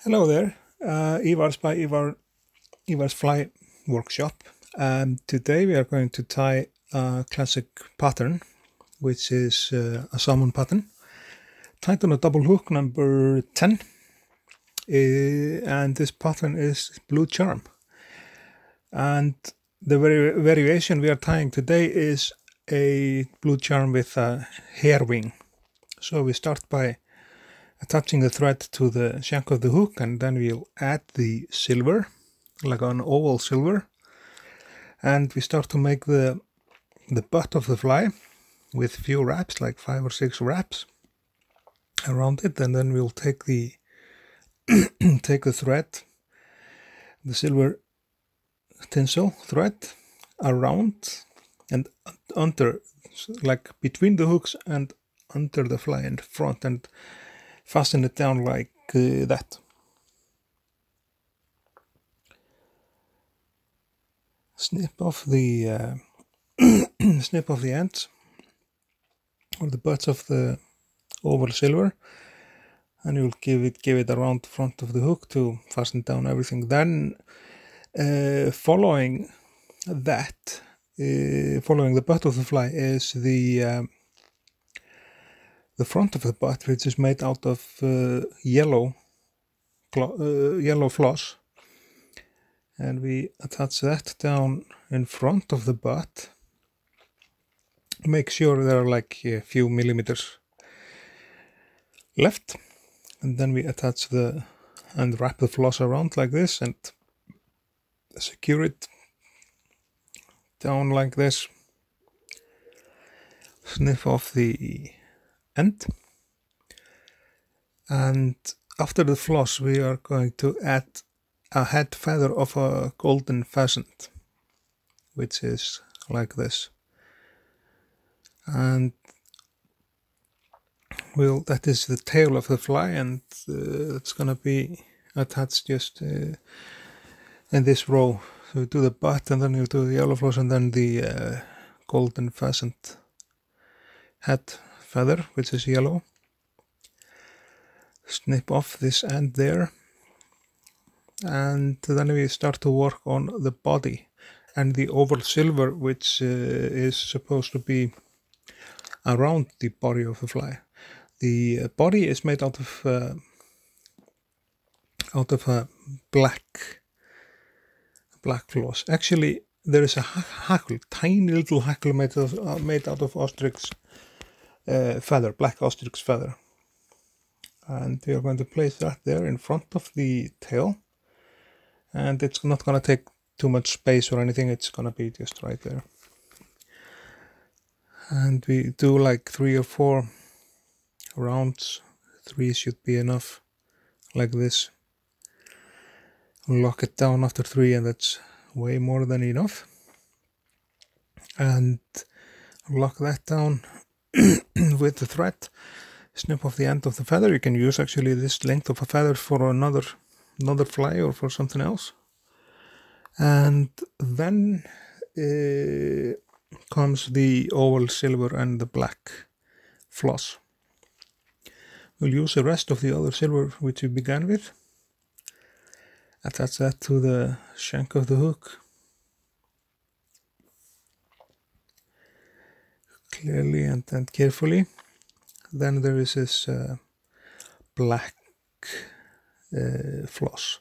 Hello there, Ívar's by Ívar's Fly Workshop. Today we are going to tie a classic pattern, which is a salmon pattern, tied on a double hook number 10. And this pattern is blue charm. And the variation we are tying today is a blue charm with a hair wing. So we start by attaching the thread to the shank of the hook, and then we'll add the silver, like an oval silver, and we start to make the butt of the fly with few wraps, like 5 or 6 wraps around it, and then we'll take the take the thread, the silver tinsel thread, around and under, like between the hooks and under the fly in front, and fasten it down like that. Snip off the snip off the ends or the butts of the oval silver, and you'll give it around the front of the hook to fasten down everything. Then following that, following the butt of the fly is the front of the butt, which is made out of yellow floss, and we attach that down in front of the butt. Make sure there are like a few millimeters left, and then we attach and wrap the floss around like this and secure it down like this. Snip off the end, and after the floss we are going to add a head feather of a golden pheasant, which is like this, and that is the tail of the fly, and it's gonna be attached just in this row. So you do the butt, and then you do the yellow floss, and then the golden pheasant head feather, which is yellow. Snip off this end there, and then we start to work on the body and the oval silver, which is supposed to be around the body of the fly. The body is made out of a black floss. Actually, there is a hackle, tiny little hackle made out of ostrich feather, black ostrich feather, and we are going to place that there in front of the tail, and it's not going to take too much space or anything. It's going to be just right there, and we do like 3 or 4 rounds. 3 should be enough, like this. Lock it down after 3, and that's way more than enough, and lock that down with the thread. Snip off the end of the feather. You can use actually this length of a feather for another fly or for something else. And then comes the oval silver and the black floss. We'll use the rest of the other silver which we began with. Attach that to the shank of the hook. Clearly and carefully. Then there is this black floss,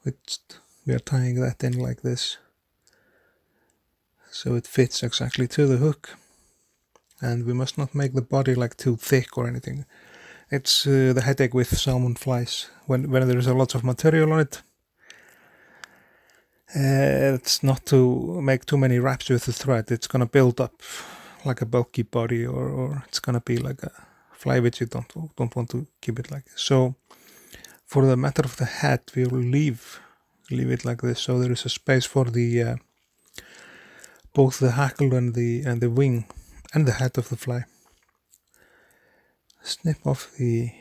which we are tying that in like this, so it fits exactly to the hook. And we must not make the body like too thick or anything. It's the headache with salmon flies when there is a lot of material on it. It's not to make too many wraps with the thread. It's gonna build up like a bulky body, or it's gonna be like a fly which you don't want to keep it like this. So for the matter of the head, we will leave it like this, so there is a space for the both the hackle and the wing and the head of the fly. Snip off the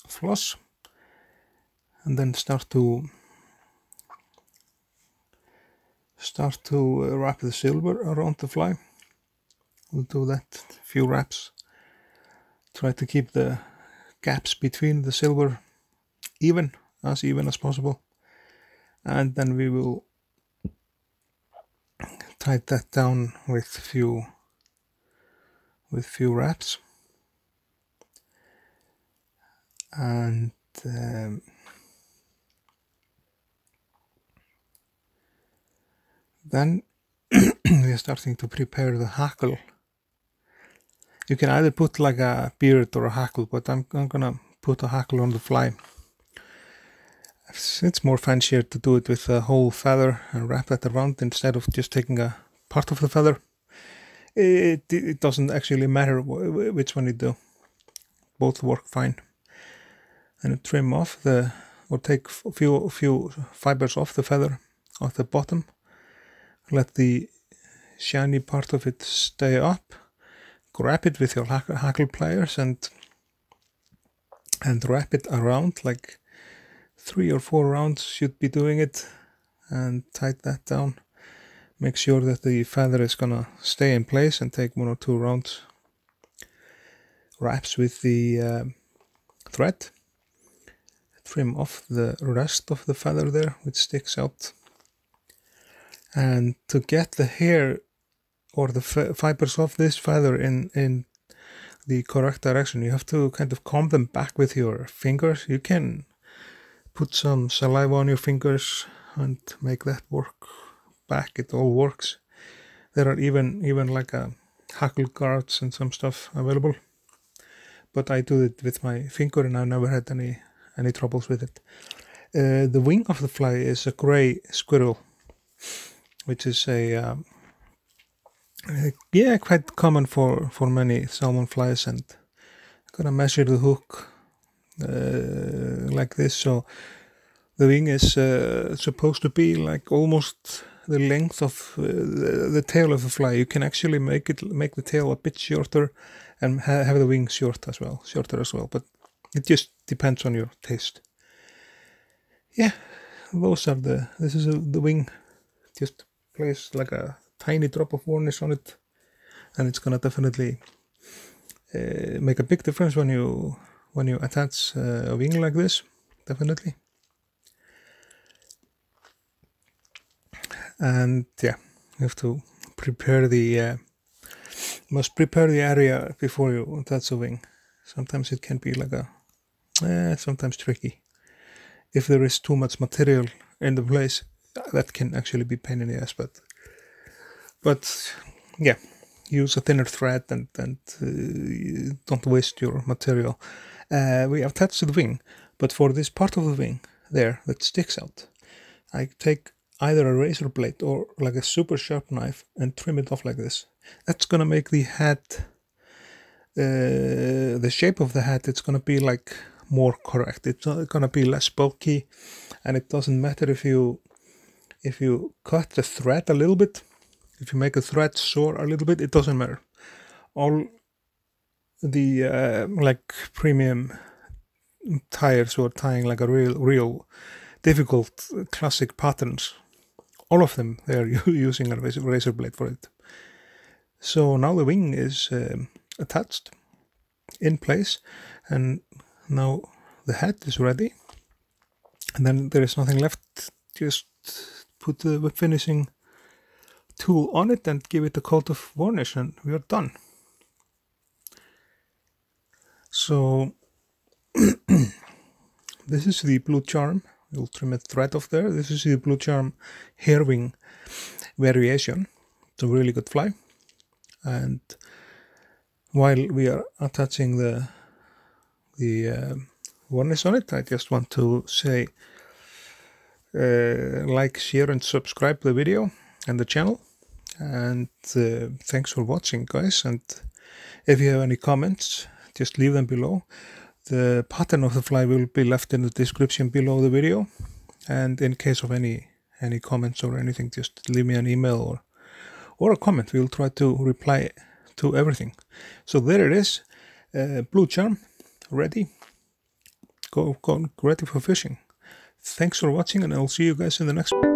floss, and then start to wrap the silver around the fly. We'll do that few wraps. Try to keep the gaps between the silver even as possible, and then we will tie that down with few wraps, and then we are starting to prepare the hackle. You can either put like a beard or a hackle, but I'm gonna put a hackle on the fly. It's more fancier to do it with a whole feather and wrap that around instead of just taking a part of the feather. It doesn't actually matter which one you do. Both work fine. And trim off or take a few fibers off the feather, off the bottom. Let the shiny part of it stay up. Grab it with your hackle pliers and wrap it around, like 3 or 4 rounds should be doing it, and tighten that down. Make sure that the feather is gonna stay in place, and take 1 or 2 rounds wraps with the thread. Trim off the rest of the feather there, which sticks out. And to get the hair or the fibers of this feather in the correct direction, you have to kind of comb them back with your fingers. You can put some saliva on your fingers and make that work back. It all works. There are even like a hackle guards and some stuff available, but I do it with my finger and I've never had any troubles with it. The wing of the fly is a gray squirrel, which is a quite common for many salmon flies. And I'm gonna measure the hook like this. So the wing is supposed to be like almost the length of the tail of the fly. You can actually make the tail a bit shorter and have the wing shorter as well. But it just depends on your taste. Yeah, this is the wing. Just place like a tiny drop of varnish on it, and it's gonna definitely make a big difference when you attach a wing like this. Definitely. And yeah, you have to prepare must prepare the area before you attach a wing. Sometimes it can be like sometimes tricky. If there is too much material in the place, that can actually be pain in the ass. But yeah, use a thinner thread and don't waste your material. We attach the wing, but for this part of the wing there that sticks out, I take either a razor blade or like a super sharp knife and trim it off like this. That's gonna make the head, the shape of the head, it's gonna be like more correct. It's gonna be less bulky, and it doesn't matter if you cut the thread a little bit. If you make the thread soar a little bit, it doesn't matter. All the like premium tires who are tying like a real difficult classic patterns, all of them, they are using a razor blade for it. So now the wing is attached in place, and now the head is ready, and then there is nothing left. Just put the finishing tool on it and give it a coat of varnish, and we are done. So this is the blue charm. We'll trim a thread off there. This is the blue charm hair wing variation. It's a really good fly. And while we are attaching the varnish on it, I just want to say like, share and subscribe the video and the channel. And thanks for watching, guys. And if you have any comments, just leave them below. The pattern of the fly will be left in the description below the video. And in case of any comments or anything, just leave me an email or a comment. We'll try to reply to everything. So there it is, blue charm, ready. Go ready for fishing. Thanks for watching, and I'll see you guys in the next one.